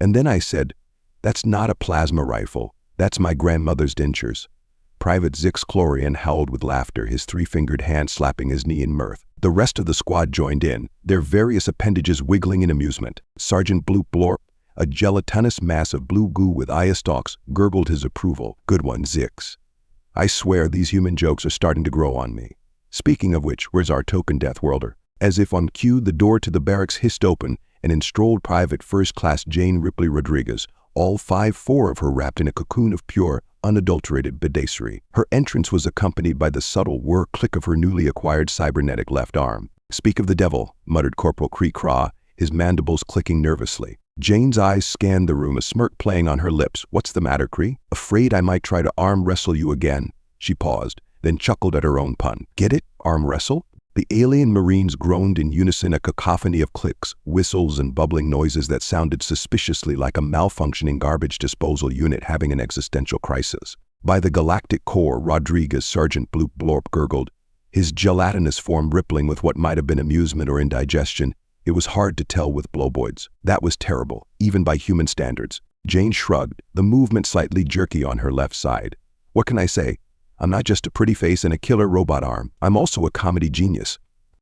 And then I said, "That's not a plasma rifle. That's my grandmother's dentures." Private Zix Chlorian howled with laughter, his three-fingered hand slapping his knee in mirth. The rest of the squad joined in, their various appendages wiggling in amusement. Sergeant Bloop Blorp, a gelatinous mass of blue goo with eye stalks, gurgled his approval. "Good one, Zix. I swear these human jokes are starting to grow on me. Speaking of which, where's our token Deathworlder?" As if on cue, the door to the barracks hissed open, and in strolled Private First Class Jane Ripley Rodriguez, all 5'4" of her wrapped in a cocoon of pure, unadulterated badassery. Her entrance was accompanied by the subtle whir click of her newly acquired cybernetic left arm. "Speak of the devil," muttered Corporal Cree-Craw, his mandibles clicking nervously. Jane's eyes scanned the room, a smirk playing on her lips. "What's the matter, Cree?" "Afraid I might try to arm wrestle you again." She paused, then chuckled at her own pun. "Get it? Arm wrestle?" The alien Marines groaned in unison, a cacophony of clicks, whistles, and bubbling noises that sounded suspiciously like a malfunctioning garbage disposal unit having an existential crisis. "By the Galactic core," Rodriguez, Sergeant Bloop Blorp gurgled, his gelatinous form rippling with what might have been amusement or indigestion. It was hard to tell with blowboids. "That was terrible, even by human standards." Jane shrugged, the movement slightly jerky on her left side. "What can I say? I'm not just a pretty face and a killer robot arm. I'm also a comedy genius."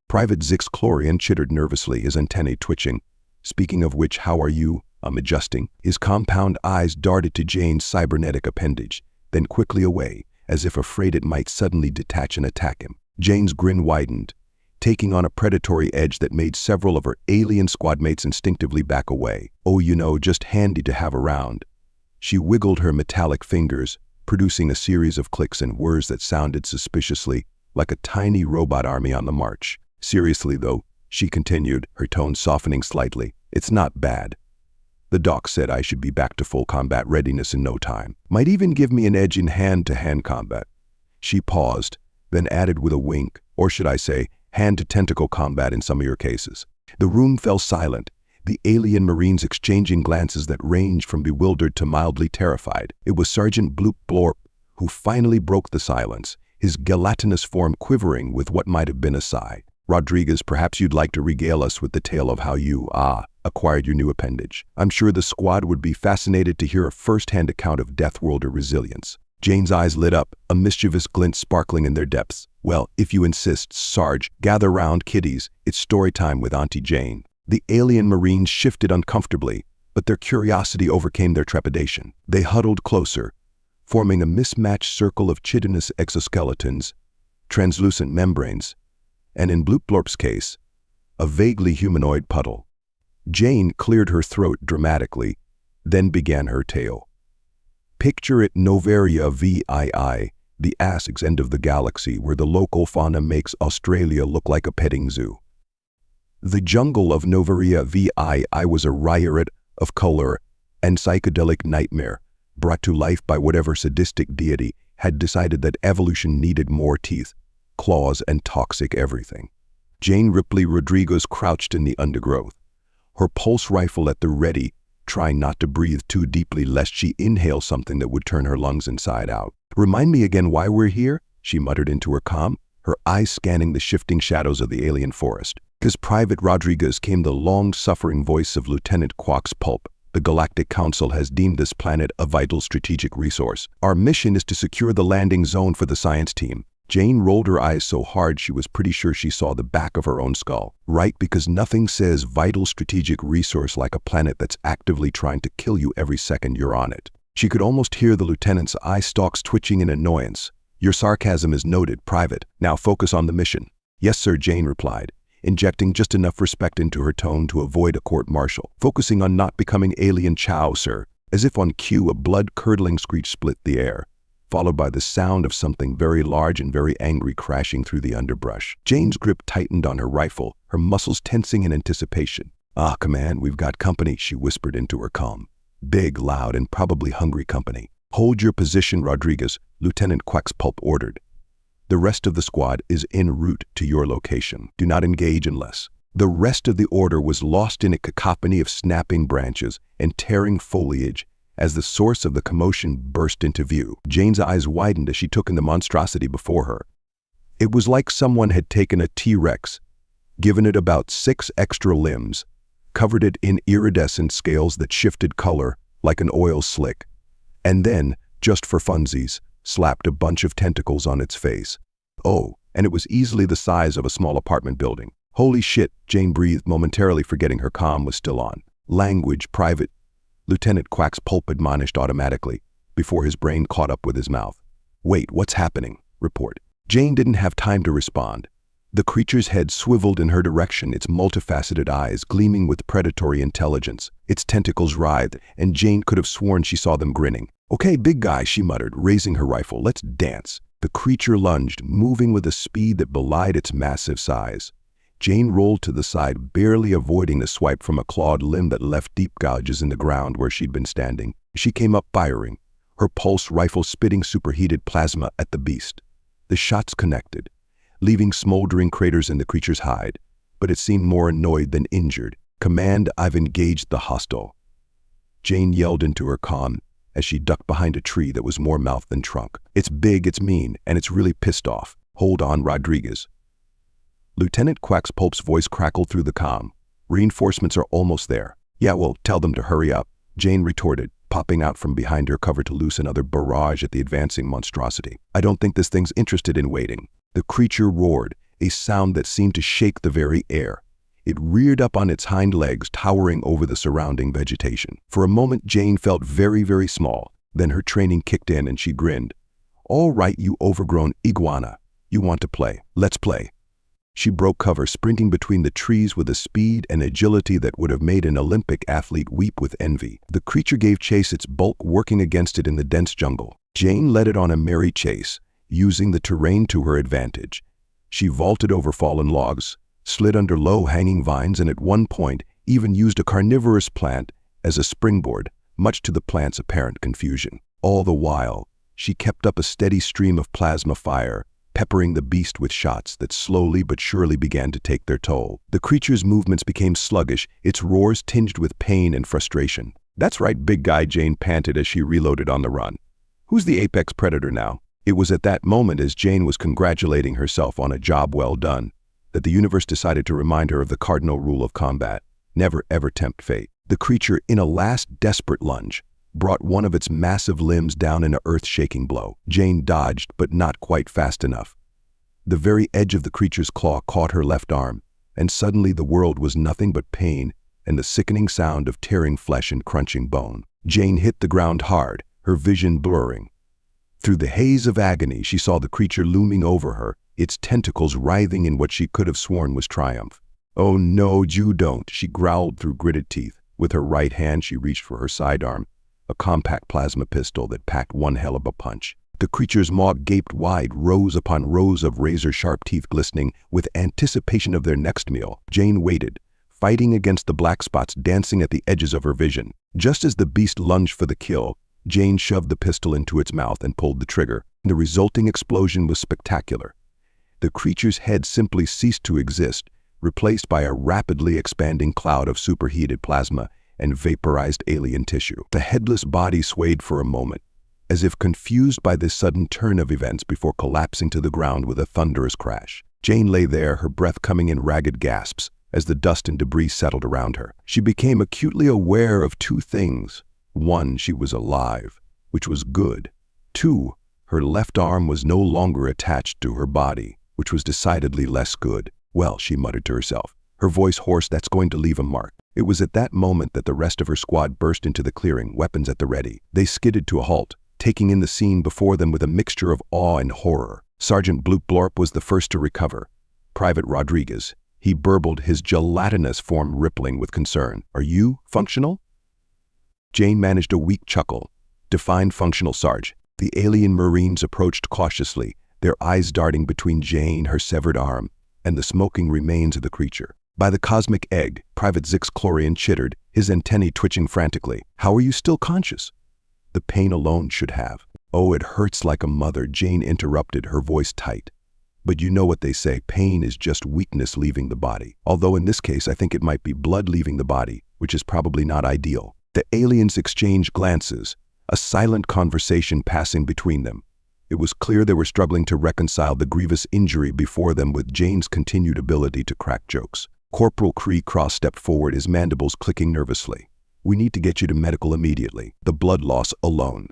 Private Zix Chlorian chittered nervously, his antennae twitching. "Speaking of which, how are you?" I'm adjusting. His compound eyes darted to Jane's cybernetic appendage, then quickly away, as if afraid it might suddenly detach and attack him. Jane's grin widened, taking on a predatory edge that made several of her alien squadmates instinctively back away. "Oh, you know, just handy to have around." She wiggled her metallic fingers, producing a series of clicks and whirs that sounded suspiciously like a tiny robot army on the march. "Seriously, though," she continued, her tone softening slightly, "it's not bad. The doc said I should be back to full combat readiness in no time. Might even give me an edge in hand-to-hand combat." She paused, then added with a wink, or should I say, hand-to-tentacle combat in some of your cases. The room fell silent, the alien Marines exchanging glances that ranged from bewildered to mildly terrified. It was Sergeant Bloop Blorp who finally broke the silence, his gelatinous form quivering with what might have been a sigh. "Rodriguez, perhaps you'd like to regale us with the tale of how you, acquired your new appendage. I'm sure the squad would be fascinated to hear a first-hand account of Deathworlder resilience." Jane's eyes lit up, a mischievous glint sparkling in their depths. "Well, if you insist, Sarge, gather round, kiddies. It's story time with Auntie Jane." The alien Marines shifted uncomfortably, but their curiosity overcame their trepidation. They huddled closer, forming a mismatched circle of chitinous exoskeletons, translucent membranes, and in Bloop Blorp's case, a vaguely humanoid puddle. Jane cleared her throat dramatically, then began her tale. "Picture it Novaria VII, the Asig's end of the galaxy, where the local fauna makes Australia look like a petting zoo. The jungle of Novaria VII was a riot of color and psychedelic nightmare, brought to life by whatever sadistic deity had decided that evolution needed more teeth, claws, and toxic everything." Jane Ripley Rodriguez crouched in the undergrowth, her pulse rifle at the ready, trying not to breathe too deeply lest she inhale something that would turn her lungs inside out. "Remind me again why we're here," she muttered into her comm, her eyes scanning the shifting shadows of the alien forest. "'Cause Private Rodriguez," came the long-suffering voice of Lieutenant Quack's Pulp. "The Galactic Council has deemed this planet a vital strategic resource. Our mission is to secure the landing zone for the science team." Jane rolled her eyes so hard she was pretty sure she saw the back of her own skull. "Right, because nothing says vital strategic resource like a planet that's actively trying to kill you every second you're on it." She could almost hear the lieutenant's eye stalks twitching in annoyance. "Your sarcasm is noted, Private. Now focus on the mission." "Yes, sir," Jane replied, injecting just enough respect into her tone to avoid a court-martial. "Focusing on not becoming alien chow, sir." As if on cue, a blood-curdling screech split the air, followed by the sound of something very large and very angry crashing through the underbrush. Jane's grip tightened on her rifle, her muscles tensing in anticipation. "Ah, Command, we've got company," she whispered into her comm. "Big, loud, and probably hungry company." "Hold your position, Rodriguez," Lieutenant Quack's Pulp ordered. "The rest of the squad is en route to your location. Do not engage unless—" The rest of the order was lost in a cacophony of snapping branches and tearing foliage as the source of the commotion burst into view. Jane's eyes widened as she took in the monstrosity before her. It was like someone had taken a T-Rex, given it about 6 extra limbs, covered it in iridescent scales that shifted color like an oil slick, and then, just for funsies, slapped a bunch of tentacles on its face. Oh, and it was easily the size of a small apartment building. Holy shit, Jane breathed, momentarily forgetting her comm was still on. Language, private. Lieutenant Quack's pulp admonished automatically, before his brain caught up with his mouth. Wait, what's happening? Report. Jane didn't have time to respond. The creature's head swiveled in her direction, its multifaceted eyes gleaming with predatory intelligence. Its tentacles writhed, and Jane could have sworn she saw them grinning. Okay, big guy, she muttered, raising her rifle. Let's dance. The creature lunged, moving with a speed that belied its massive size. Jane rolled to the side, barely avoiding the swipe from a clawed limb that left deep gouges in the ground where she'd been standing. She came up firing, her pulse rifle spitting superheated plasma at the beast. The shots connected, leaving smoldering craters in the creature's hide, but it seemed more annoyed than injured. Command, I've engaged the hostile. Jane yelled into her comm as she ducked behind a tree that was more mouth than trunk. It's big, it's mean, and it's really pissed off. Hold on, Rodriguez. Lieutenant Quack's pulp's voice crackled through the comm. Reinforcements are almost there. Yeah, well, tell them to hurry up, Jane retorted, popping out from behind her cover to loose another barrage at the advancing monstrosity. I don't think this thing's interested in waiting. The creature roared, a sound that seemed to shake the very air. It reared up on its hind legs, towering over the surrounding vegetation. For a moment, Jane felt very, very small. Then her training kicked in and she grinned. All right, you overgrown iguana. You want to play. Let's play. She broke cover, sprinting between the trees with a speed and agility that would have made an Olympic athlete weep with envy. The creature gave chase, its bulk working against it in the dense jungle. Jane led it on a merry chase, using the terrain to her advantage. She vaulted over fallen logs, slid under low-hanging vines, and at one point even used a carnivorous plant as a springboard, much to the plant's apparent confusion. All the while, she kept up a steady stream of plasma fire, peppering the beast with shots that slowly but surely began to take their toll. The creature's movements became sluggish, its roars tinged with pain and frustration. That's right, big guy, Jane panted as she reloaded on the run. Who's the apex predator now? It was at that moment, as Jane was congratulating herself on a job well done, that the universe decided to remind her of the cardinal rule of combat: never ever tempt fate. The creature, in a last desperate lunge, brought one of its massive limbs down in an earth-shaking blow. Jane dodged, but not quite fast enough. The very edge of the creature's claw caught her left arm, and suddenly the world was nothing but pain and the sickening sound of tearing flesh and crunching bone. Jane hit the ground hard, her vision blurring. Through the haze of agony, she saw the creature looming over her, its tentacles writhing in what she could have sworn was triumph. Oh no, you don't, she growled through gritted teeth. With her right hand, she reached for her sidearm, a compact plasma pistol that packed one hell of a punch. The creature's maw gaped wide, rows upon rows of razor-sharp teeth glistening with anticipation of their next meal. Jane waited, fighting against the black spots dancing at the edges of her vision. Just as the beast lunged for the kill, Jane shoved the pistol into its mouth and pulled the trigger. The resulting explosion was spectacular. The creature's head simply ceased to exist, replaced by a rapidly expanding cloud of superheated plasma and vaporized alien tissue. The headless body swayed for a moment, as if confused by this sudden turn of events, before collapsing to the ground with a thunderous crash. Jane lay there, her breath coming in ragged gasps as the dust and debris settled around her. She became acutely aware of two things. One, she was alive, which was good. Two, her left arm was no longer attached to her body, which was decidedly less good. Well, she muttered to herself, her voice hoarse, that's going to leave a mark. It was at that moment that the rest of her squad burst into the clearing, weapons at the ready. They skidded to a halt, taking in the scene before them with a mixture of awe and horror. Sergeant Bloop Blorp was the first to recover. Private Rodriguez, he burbled, his gelatinous form rippling with concern. Are you functional? Jane managed a weak chuckle. Defined functional, Sarge. The alien Marines approached cautiously, their eyes darting between Jane, her severed arm, and the smoking remains of the creature. By the cosmic egg, Private Zix-Chlorian chittered, his antennae twitching frantically. How are you still conscious? The pain alone should have. Oh, it hurts like a mother, Jane interrupted, her voice tight. But you know what they say, pain is just weakness leaving the body. Although in this case, I think it might be blood leaving the body, which is probably not ideal. The aliens exchanged glances, a silent conversation passing between them. It was clear they were struggling to reconcile the grievous injury before them with Jane's continued ability to crack jokes. Corporal Cree cross-stepped forward, his mandibles clicking nervously. "We need to get you to medical immediately. The blood loss alone."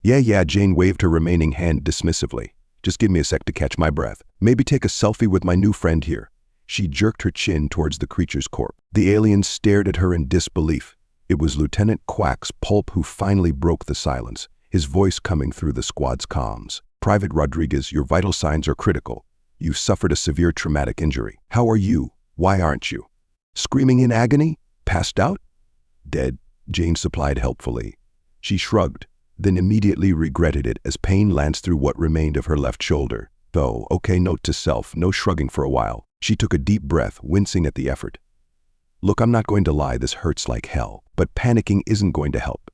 Yeah, Jane waved her remaining hand dismissively. "Just give me a sec to catch my breath. Maybe take a selfie with my new friend here." She jerked her chin towards the creature's corpse. The alien stared at her in disbelief. It was Lieutenant Quack's Pulp who finally broke the silence, his voice coming through the squad's comms. "Private Rodriguez, your vital signs are critical. You've suffered a severe traumatic injury. How are you? Why aren't you?" "Screaming in agony? Passed out?" "Dead," Jane supplied helpfully. She shrugged, then immediately regretted it as pain lanced through what remained of her left shoulder. Though, okay, note to self, no shrugging for a while. She took a deep breath, wincing at the effort. "Look, I'm not going to lie, this hurts like hell, but panicking isn't going to help.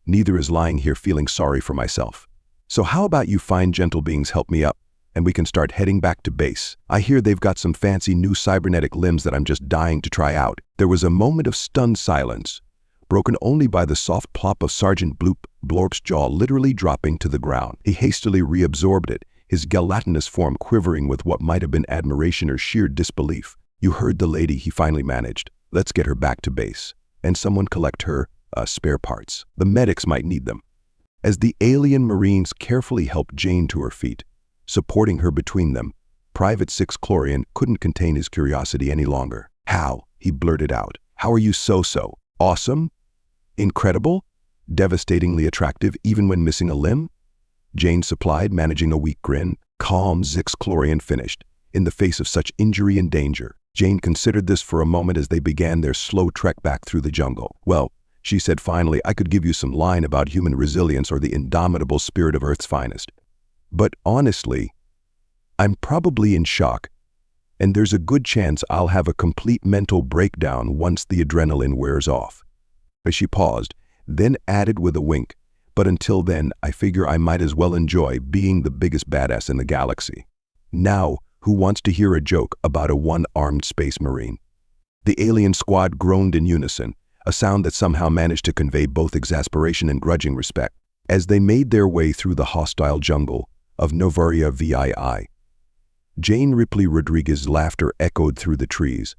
Neither is lying here feeling sorry for myself. So how about you fine gentle beings help me up, and we can start heading back to base. I hear they've got some fancy new cybernetic limbs that I'm just dying to try out." There was a moment of stunned silence, broken only by the soft plop of Sergeant Blorp's jaw literally dropping to the ground. He hastily reabsorbed it, his gelatinous form quivering with what might have been admiration or sheer disbelief. "You heard the lady," he finally managed. "Let's get her back to base. And someone collect her, spare parts. The medics might need them." As the alien Marines carefully helped Jane to her feet, supporting her between them, Private Six Chlorian couldn't contain his curiosity any longer. "How?" he blurted out. "How are you so? Awesome? Incredible? Devastatingly attractive even when missing a limb?" Jane supplied, managing a weak grin. Calm, Six Chlorian finished. In the face of such injury and danger, Jane considered this for a moment as they began their slow trek back through the jungle. "Well," she said finally, "I could give you some line about human resilience or the indomitable spirit of Earth's finest. But honestly, I'm probably in shock, and there's a good chance I'll have a complete mental breakdown once the adrenaline wears off." As she paused, then added with a wink, "But until then, I figure I might as well enjoy being the biggest badass in the galaxy." Now, who wants to hear a joke about a one-armed space marine? The alien squad groaned in unison, a sound that somehow managed to convey both exasperation and grudging respect. As they made their way through the hostile jungle of Novaria VII, Jane Ripley Rodriguez's laughter echoed through the trees,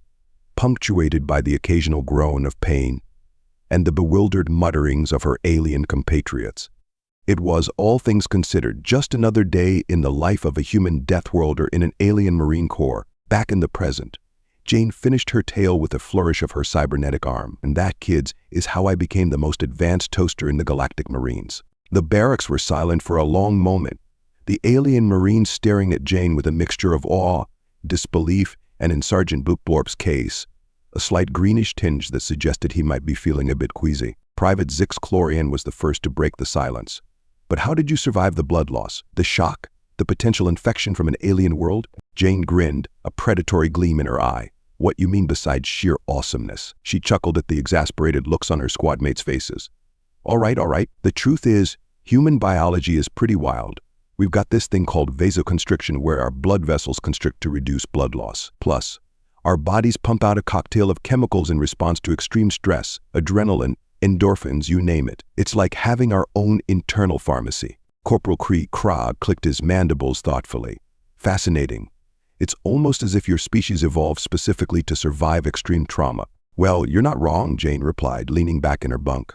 punctuated by the occasional groan of pain and the bewildered mutterings of her alien compatriots. It was, all things considered, just another day in the life of a human Deathworlder in an alien Marine Corps. Back in the present, Jane finished her tale with a flourish of her cybernetic arm. "And that, kids, is how I became the most advanced toaster in the Galactic Marines." The barracks were silent for a long moment, the alien Marine staring at Jane with a mixture of awe, disbelief, and in Sergeant Blorp's case, a slight greenish tinge that suggested he might be feeling a bit queasy. Private Six Chlorian was the first to break the silence. "But how did you survive the blood loss? The shock? The potential infection from an alien world?" Jane grinned, a predatory gleam in her eye. "What you mean besides sheer awesomeness?" She chuckled at the exasperated looks on her squadmates' faces. All right. The truth is, human biology is pretty wild. We've got this thing called vasoconstriction where our blood vessels constrict to reduce blood loss. Plus, our bodies pump out a cocktail of chemicals in response to extreme stress, adrenaline, endorphins, you name it. It's like having our own internal pharmacy. Corporal Krog clicked his mandibles thoughtfully. "Fascinating. It's almost as if your species evolved specifically to survive extreme trauma." "Well, you're not wrong," Jane replied, leaning back in her bunk.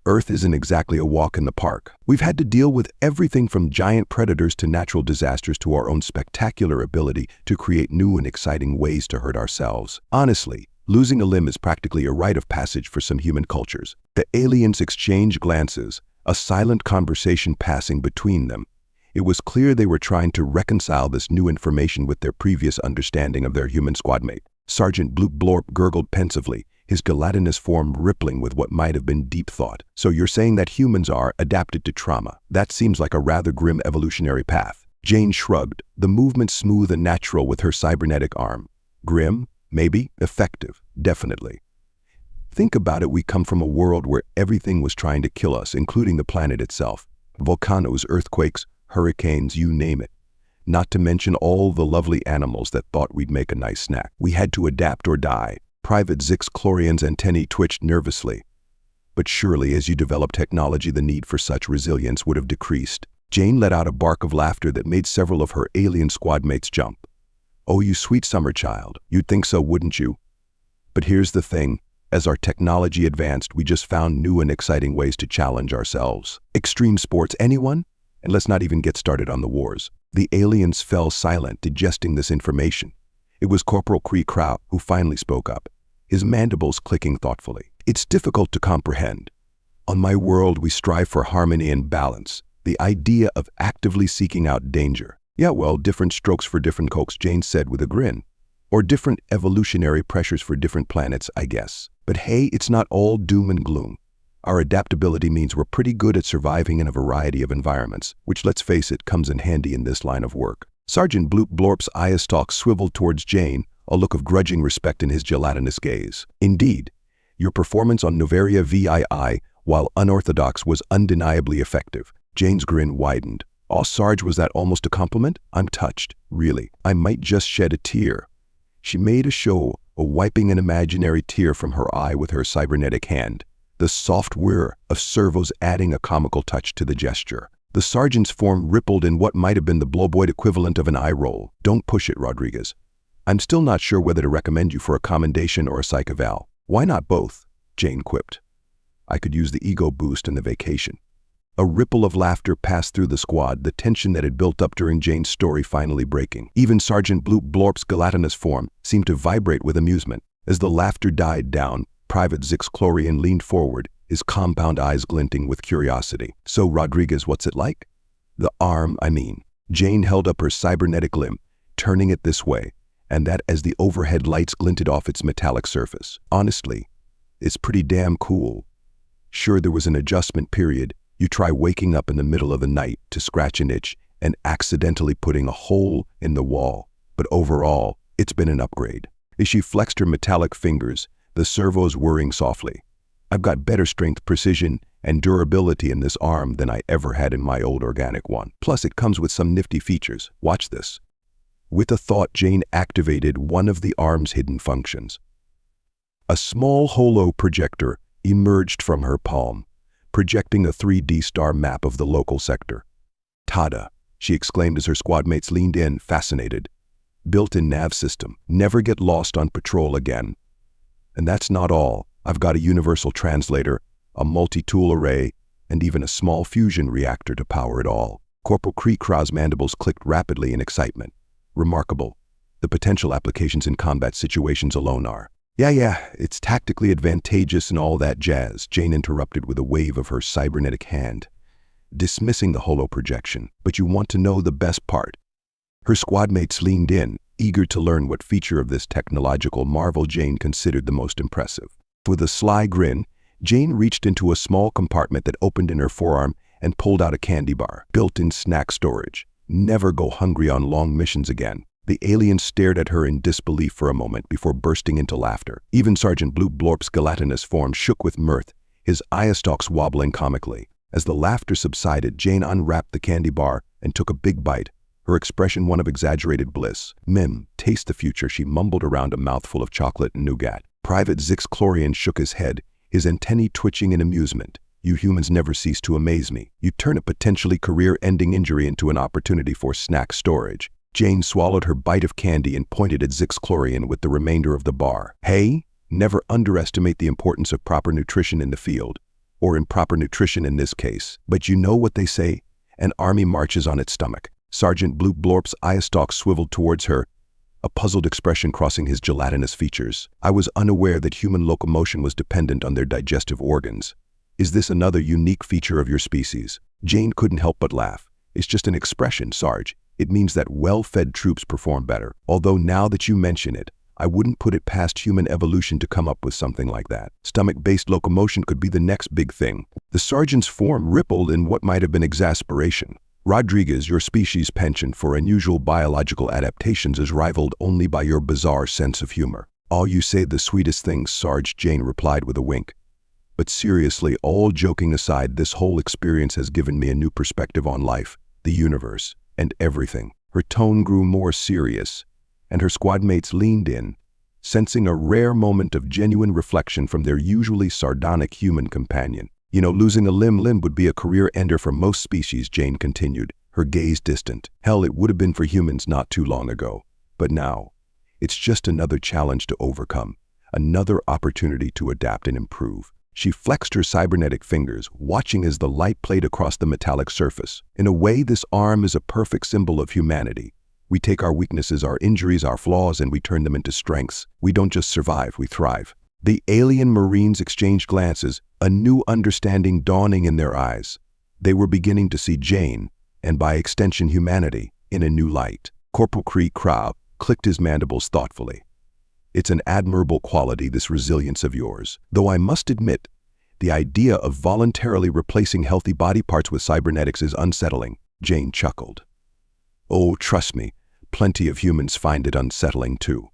"Earth isn't exactly a walk in the park. We've had to deal with everything from giant predators to natural disasters to our own spectacular ability to create new and exciting ways to hurt ourselves. Honestly, losing a limb is practically a rite of passage for some human cultures." The aliens exchanged glances, a silent conversation passing between them. It was clear they were trying to reconcile this new information with their previous understanding of their human squadmate. Sergeant Blorp gurgled pensively, his gelatinous form rippling with what might have been deep thought. "So you're saying that humans are adapted to trauma? That seems like a rather grim evolutionary path." Jane shrugged, the movement smooth and natural with her cybernetic arm. "Grim? Maybe. Effective. Definitely. Think about it, we come from a world where everything was trying to kill us, including the planet itself. Volcanoes, earthquakes, hurricanes, you name it. Not to mention all the lovely animals that thought we'd make a nice snack. We had to adapt or die." Private Six Chlorian's antennae twitched nervously. "But surely as you develop technology, the need for such resilience would have decreased." Jane let out a bark of laughter that made several of her alien squadmates jump. "Oh, you sweet summer child. You'd think so, wouldn't you? But here's the thing. As our technology advanced, we just found new and exciting ways to challenge ourselves. Extreme sports, anyone? And let's not even get started on the wars." The aliens fell silent, digesting this information. It was Corporal Kree Krau who finally spoke up, his mandibles clicking thoughtfully. "It's difficult to comprehend. On my world, we strive for harmony and balance. The idea of actively seeking out danger. Yeah, well, different strokes for different cokes," Jane said with a grin. "Or different evolutionary pressures for different planets, I guess. But hey, it's not all doom and gloom. Our adaptability means we're pretty good at surviving in a variety of environments, which, let's face it, comes in handy in this line of work." Sergeant Bloop Blorp's eye stalk swiveled towards Jane, a look of grudging respect in his gelatinous gaze. "Indeed, your performance on Noveria VII, while unorthodox, was undeniably effective." Jane's grin widened. "Oh, Sarge, was that almost a compliment? I'm touched, really. I might just shed a tear." She made a show of wiping an imaginary tear from her eye with her cybernetic hand, the soft whir of servos adding a comical touch to the gesture. The sergeant's form rippled in what might have been the Blowboy equivalent of an eye roll. "Don't push it, Rodriguez. I'm still not sure whether to recommend you for a commendation or a psych-eval." "Why not both?" Jane quipped. "I could use the ego boost and the vacation." A ripple of laughter passed through the squad, the tension that had built up during Jane's story finally breaking. Even Sergeant Bloop Blorp's gelatinous form seemed to vibrate with amusement. As the laughter died down, Private Zix Chlorian leaned forward, his compound eyes glinting with curiosity. "So, Rodriguez, what's it like?" "The arm, I mean." Jane held up her cybernetic limb, turning it this way, and that as the overhead lights glinted off its metallic surface. "Honestly, it's pretty damn cool. Sure, there was an adjustment period. You try waking up in the middle of the night to scratch an itch and accidentally putting a hole in the wall. But overall, it's been an upgrade." As she flexed her metallic fingers, the servos whirring softly. "I've got better strength, precision, and durability in this arm than I ever had in my old organic one. Plus, it comes with some nifty features. Watch this." With a thought, Jane activated one of the arm's hidden functions. A small holo projector emerged from her palm, projecting a 3D star map of the local sector. "Tada!" she exclaimed as her squadmates leaned in, fascinated. "Built-in nav system. Never get lost on patrol again." "And that's not all. I've got a universal translator, a multi-tool array, and even a small fusion reactor to power it all." Corporal Kree Krau's mandibles clicked rapidly in excitement. "Remarkable. The potential applications in combat situations alone are." Yeah, it's tactically advantageous and all that jazz," Jane interrupted with a wave of her cybernetic hand, dismissing the holo projection. "But you want to know the best part." Her squadmates leaned in, eager to learn what feature of this technological marvel Jane considered the most impressive. With a sly grin, Jane reached into a small compartment that opened in her forearm and pulled out a candy bar. "Built-in snack storage. Never go hungry on long missions again." The alien stared at her in disbelief for a moment before bursting into laughter. Even Sergeant Bloop Blorp's gelatinous form shook with mirth, his eye stalks wobbling comically. As the laughter subsided, Jane unwrapped the candy bar and took a big bite, her expression one of exaggerated bliss. Taste the future," she mumbled around a mouthful of chocolate and nougat. Private Zix Chlorian shook his head, his antennae twitching in amusement. "You humans never cease to amaze me. You turn a potentially career-ending injury into an opportunity for snack storage." Jane swallowed her bite of candy and pointed at Zix Chlorian with the remainder of the bar. "Hey, never underestimate the importance of proper nutrition in the field, or improper nutrition in this case. But you know what they say, an army marches on its stomach." Sergeant Bloop Blorp's eye stalk swiveled towards her, a puzzled expression crossing his gelatinous features. "I was unaware that human locomotion was dependent on their digestive organs. Is this another unique feature of your species?" Jane couldn't help but laugh. "It's just an expression, Sarge. It means that well-fed troops perform better. Although now that you mention it, I wouldn't put it past human evolution to come up with something like that. Stomach-based locomotion could be the next big thing." The sergeant's form rippled in what might have been exasperation. "Rodriguez, your species' penchant for unusual biological adaptations is rivaled only by your bizarre sense of humor." "Oh, you say the sweetest things, Sarge," Jane replied with a wink. "But seriously, all joking aside, this whole experience has given me a new perspective on life, the universe, and everything." Her tone grew more serious, and her squadmates leaned in, sensing a rare moment of genuine reflection from their usually sardonic human companion. "You know, losing a limb would be a career ender for most species," Jane continued, her gaze distant. "Hell, it would have been for humans not too long ago. But now, it's just another challenge to overcome, another opportunity to adapt and improve. She flexed her cybernetic fingers, watching as the light played across the metallic surface. In a way, this arm is a perfect symbol of humanity. We take our weaknesses, our injuries, our flaws, and we turn them into strengths. We don't just survive, we thrive. The alien Marines exchanged glances, a new understanding dawning in their eyes. They were beginning to see Jane, and by extension humanity, in a new light. Corporal Kree clicked his mandibles thoughtfully. It's an admirable quality, this resilience of yours. Though I must admit, the idea of voluntarily replacing healthy body parts with cybernetics is unsettling. Jane chuckled. Oh, trust me, plenty of humans find it unsettling too.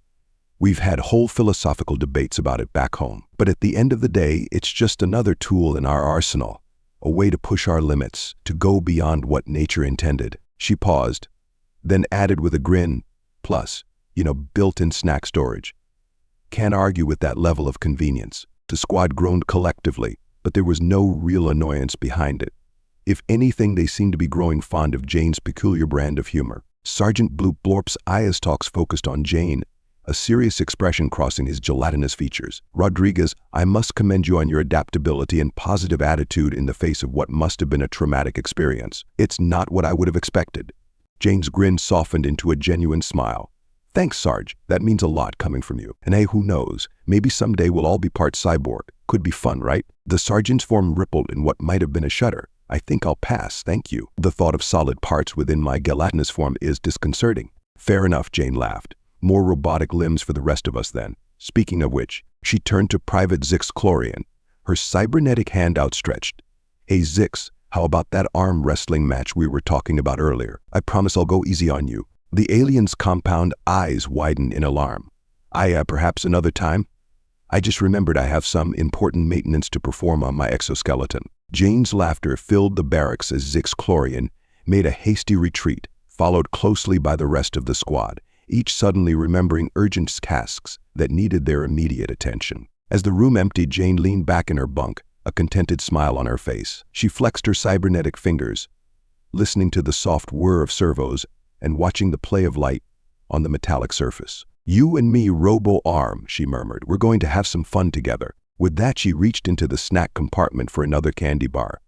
We've had whole philosophical debates about it back home. But at the end of the day, it's just another tool in our arsenal, a way to push our limits, to go beyond what nature intended. She paused, then added with a grin, plus, built-in snack storage. Can't argue with that level of convenience. The squad groaned collectively, but there was no real annoyance behind it. If anything, they seemed to be growing fond of Jane's peculiar brand of humor. Sergeant Blue Blorp's eyes talks focused on Jane, a serious expression crossing his gelatinous features. Rodriguez, I must commend you on your adaptability and positive attitude in the face of what must have been a traumatic experience. It's not what I would have expected. Jane's grin softened into a genuine smile. Thanks, Sarge. That means a lot coming from you. And hey, who knows? Maybe someday we'll all be part cyborg. Could be fun, right? The sergeant's form rippled in what might have been a shudder. I think I'll pass, thank you. The thought of solid parts within my gelatinous form is disconcerting. Fair enough, Jane laughed. More robotic limbs for the rest of us then. Speaking of which, she turned to Private Zix Chlorian, her cybernetic hand outstretched. Hey Zix, how about that arm wrestling match we were talking about earlier? I promise I'll go easy on you. The alien's compound eyes widened in alarm. Perhaps another time? I just remembered I have some important maintenance to perform on my exoskeleton. Jane's laughter filled the barracks as Zix Chlorian made a hasty retreat, followed closely by the rest of the squad, each suddenly remembering urgent tasks that needed their immediate attention. As the room emptied, Jane leaned back in her bunk, a contented smile on her face. She flexed her cybernetic fingers, listening to the soft whir of servos and watching the play of light on the metallic surface. You and me, robo-arm, she murmured. We're going to have some fun together. With that, she reached into the snack compartment for another candy bar.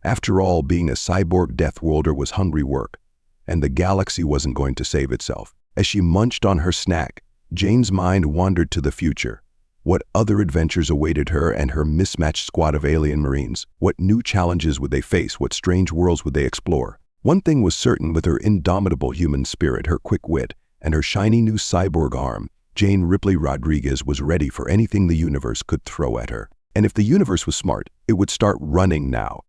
After all, being a cyborg Deathworlder was hungry work, and the galaxy wasn't going to save itself. As she munched on her snack, Jane's mind wandered to the future. What other adventures awaited her and her mismatched squad of alien Marines? What new challenges would they face? What strange worlds would they explore? One thing was certain: with her indomitable human spirit, her quick wit, and her shiny new cyborg arm, Jane Ripley Rodriguez was ready for anything the universe could throw at her. And if the universe was smart, it would start running now.